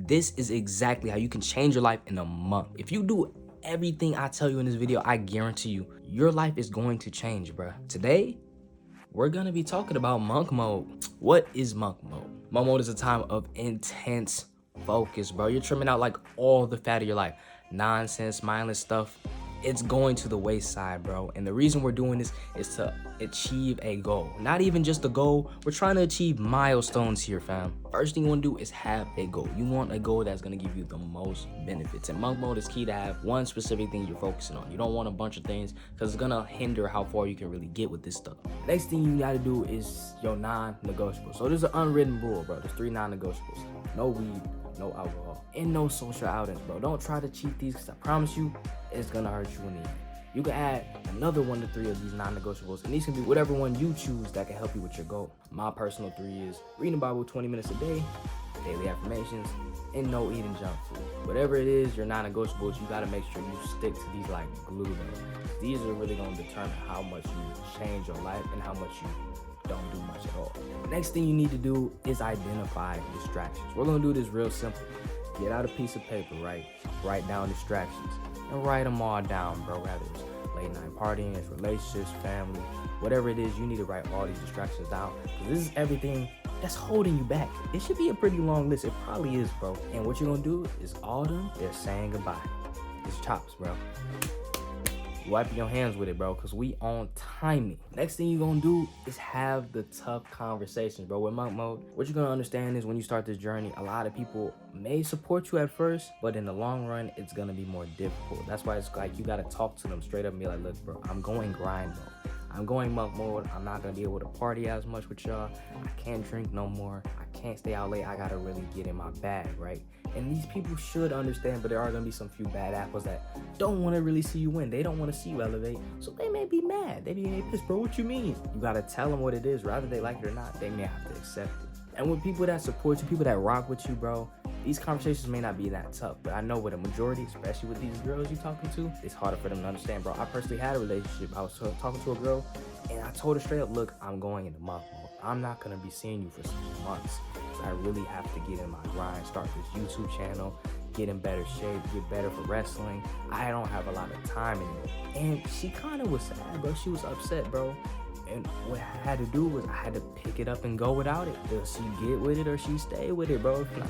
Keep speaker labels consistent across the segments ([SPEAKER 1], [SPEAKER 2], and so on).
[SPEAKER 1] This is exactly how you can change your life in a month. If you do everything I tell you in this video, I guarantee you, your life is going to change, bruh. Today, we're gonna be talking about monk mode. What is monk mode? Monk mode is a time of intense focus, bro. You're trimming out like all the fat of your life. Nonsense, mindless stuff. It's going to the wayside, bro. And the reason we're doing this is to achieve a goal. Not even just a goal. We're trying to achieve milestones here, fam. First thing you want to do is have a goal. You want a goal that's going to give you the most benefits. And monk mode is key to have one specific thing you're focusing on. You don't want a bunch of things because it's going to hinder how far you can really get with this stuff. Next thing you got to do is your non-negotiables. So there's an unwritten rule, bro. There's 3 non-negotiables. No weed, no alcohol, and no social outings, bro. Don't try to cheat these because I promise you, it's gonna hurt you in the end. You can add another 1 to 3 of these non-negotiables, and these can be whatever one you choose that can help you with your goal. My personal 3 is reading the Bible 20 minutes a day, daily affirmations, and no eating junk food. Whatever it is, your non-negotiables, you gotta make sure you stick to these like glue, though. These are really gonna determine how much you change your life and how much you don't do much at all. Next thing you need to do is identify distractions. We're gonna do this real simple. Get out a piece of paper, right? Write down distractions and write them all down, bro. Whether it's late night partying, it's relationships, family, whatever it is, you need to write all these distractions down because this is everything that's holding you back. It should be a pretty long list. It probably is, bro. And what you're gonna do is all of them, they're saying goodbye. It's chops, bro. Wiping your hands with it, bro, because we on timing. Next thing you're gonna do is have the tough conversations, bro. With monk mode, what you're gonna understand is when you start this journey, a lot of people may support you at first, but in the long run, it's gonna be more difficult. That's why it's like you gotta talk to them straight up and be like, look, bro, I'm going grind mode. I'm going monk mode. I'm not gonna be able to party as much with y'all. I can't drink no more. I can't stay out late. I gotta really get in my bag, right? And these people should understand, but there are gonna be some few bad apples that don't wanna really see you win. They don't wanna see you elevate. So they may be mad. They may be pissed, bro, what you mean? You gotta tell them what it is. Rather they like it or not, they may have to accept it. And with people that support you, people that rock with you, bro, these conversations may not be that tough, but I know with a majority, especially with these girls you're talking to, it's harder for them to understand, bro. I personally had a relationship. I was talking to a girl, and I told her straight up, look, I'm going into monk mode. I'm not gonna be seeing you for some months. So I really have to get in my grind, start this YouTube channel, get in better shape, get better for wrestling. I don't have a lot of time anymore. And she kind of was sad, bro. She was upset, bro. And what I had to do was I had to pick it up and go without it. Does she get with it or she stay with it, bro? If not,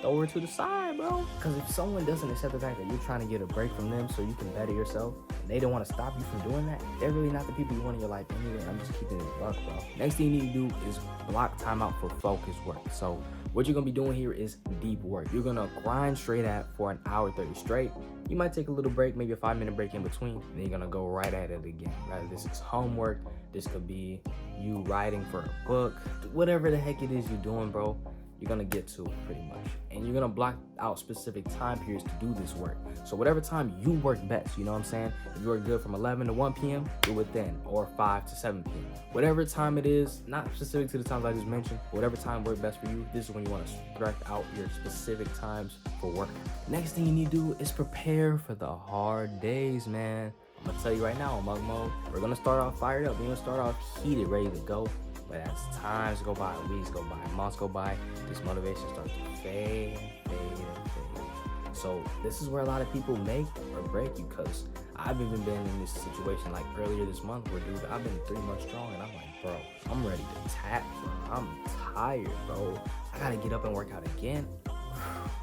[SPEAKER 1] throw her to the side, bro. Because if someone doesn't accept the fact that you're trying to get a break from them so you can better yourself, and they don't want to stop you from doing that, they're really not the people you want in your life anyway. I'm just keeping it buck, bro. Next thing you need to do is block time out for focused work. So what you're going to be doing here is deep work. You're going to grind straight at for an hour 30 straight. You might take a little break, maybe a 5-minute break in between, and then you're going to go right at it again. Rather, this is homework. This could be you writing for a book. Whatever the heck it is you're doing, bro, you're gonna get to it pretty much. And you're gonna block out specific time periods to do this work. So whatever time you work best, you know what I'm saying? If you work good from 11 to 1 p.m., do it then, or 5 to 7 p.m. Whatever time it is, not specific to the times I just mentioned, whatever time works best for you, this is when you wanna stretch out your specific times for work. Next thing you need to do is prepare for the hard days, man. I'm gonna tell you right now, in monk mode, we're gonna start off fired up. We're gonna start off heated, ready to go. But as times go by, weeks go by, months go by, this motivation starts to fade and fade and fade. So this is where a lot of people make or break you, because I've even been in this situation like earlier this month where, dude, I've been 3 months strong and I'm like, bro, I'm ready to tap, bro. I'm tired, bro. I gotta get up and work out again,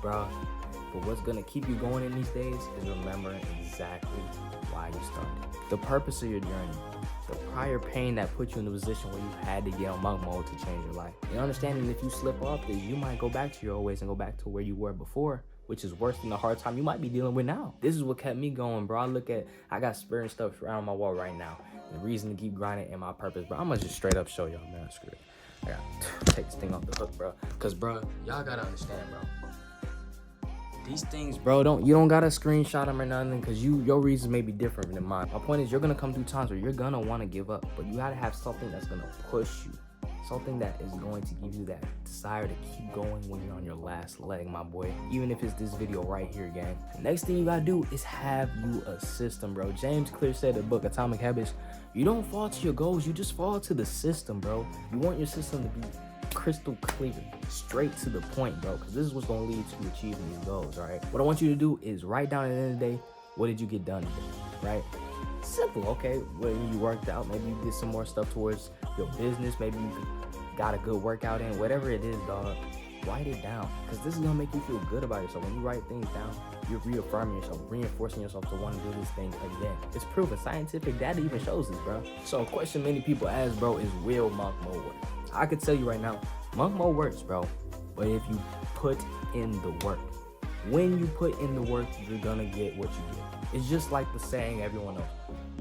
[SPEAKER 1] bro. But what's gonna keep you going in these days is remembering exactly why you started. The purpose of your journey. The prior pain that put you in the position where you had to get on monk mode to change your life. And understanding if you slip off this, you might go back to your old ways and go back to where you were before, which is worse than the hard time you might be dealing with now. This is what kept me going, bro. I got spirit stuff around my wall right now. The reason to keep grinding and my purpose, bro. I'm gonna just straight up show y'all, man. Screw it. I gotta take this thing off the hook, bro. Cause, bro, y'all gotta understand, bro. These things, bro, you don't gotta screenshot them or nothing, because your reasons may be different than mine. My point is, you're gonna come through times where you're gonna want to give up, but you gotta have something that's gonna push you, something that is going to give you that desire to keep going when you're on your last leg, my boy. Even if it's this video right here, gang. The next thing you gotta do is have you a system, bro. James Clear said in the book Atomic Habits, you don't fall to your goals, you just fall to the system, bro. You want your system to be crystal clear, straight to the point, bro, because this is what's going to lead to achieving these goals, all right? What I want you to do is write down at the end of the day, what did you get done today, right? Simple, okay? When you worked out, maybe you did some more stuff towards your business, maybe you got a good workout in, whatever it is, dog. Write it down, because this is gonna make you feel good about yourself. When you write things down, you're reaffirming yourself, reinforcing yourself to want to do this thing again. It's proven. Scientific data even shows this, bro. So a question many people ask, bro, is will monk mode work? I could tell you right now, monk mode works, bro, but if you put in the work. When you put in the work, you're gonna get what you get. It's just like the saying everyone knows,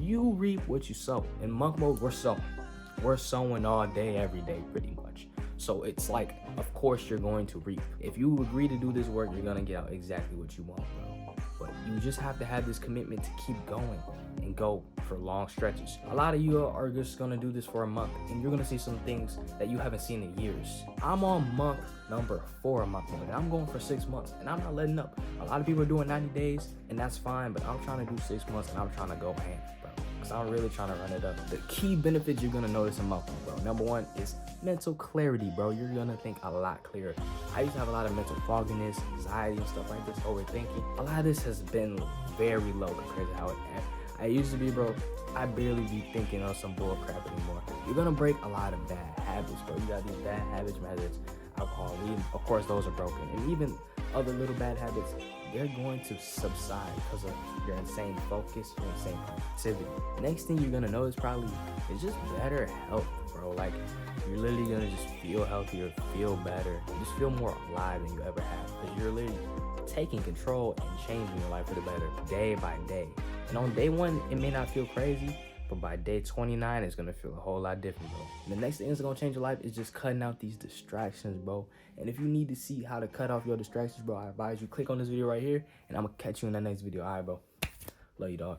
[SPEAKER 1] you reap what you sow. In monk mode, we're sowing all day, every day, pretty much. So it's like, of course you're going to reap. If you agree to do this work, you're gonna get out exactly what you want, bro. But you just have to have this commitment to keep going and go for long stretches. A lot of you are just gonna do this for a month, and you're gonna see some things that you haven't seen in years. I'm on month number 4 of monk mode, and I'm going for 6 months, and I'm not letting up. A lot of people are doing 90 days, and that's fine, but I'm trying to do 6 months, and I'm trying to go ham, bro. Because I'm really trying to run it up. The key benefits you're gonna notice in monk mode, bro. Number 1 is mental clarity, bro. You're gonna think a lot clearer. I used to have a lot of mental fogginess, anxiety, and stuff like this, overthinking. A lot of this has been very low compared to how I used to be, bro. I barely be thinking on some bull crap anymore. You're gonna break a lot of bad habits, bro. You got these bad habits, methods, alcohol, weed. Of course, those are broken. And even other little bad habits, they're going to subside because of your insane focus, your insane productivity. Next thing you're gonna notice probably is just better health, bro. Like, you're literally gonna just feel healthier, feel better, just feel more alive than you ever have. Because you're literally taking control and changing your life for the better day by day. And on day 1, it may not feel crazy, but by day 29, it's gonna feel a whole lot different, bro. And the next thing that's gonna change your life is just cutting out these distractions, bro. And if you need to see how to cut off your distractions, bro, I advise you click on this video right here, and I'm gonna catch you in the next video. All right, bro. Love you, dog.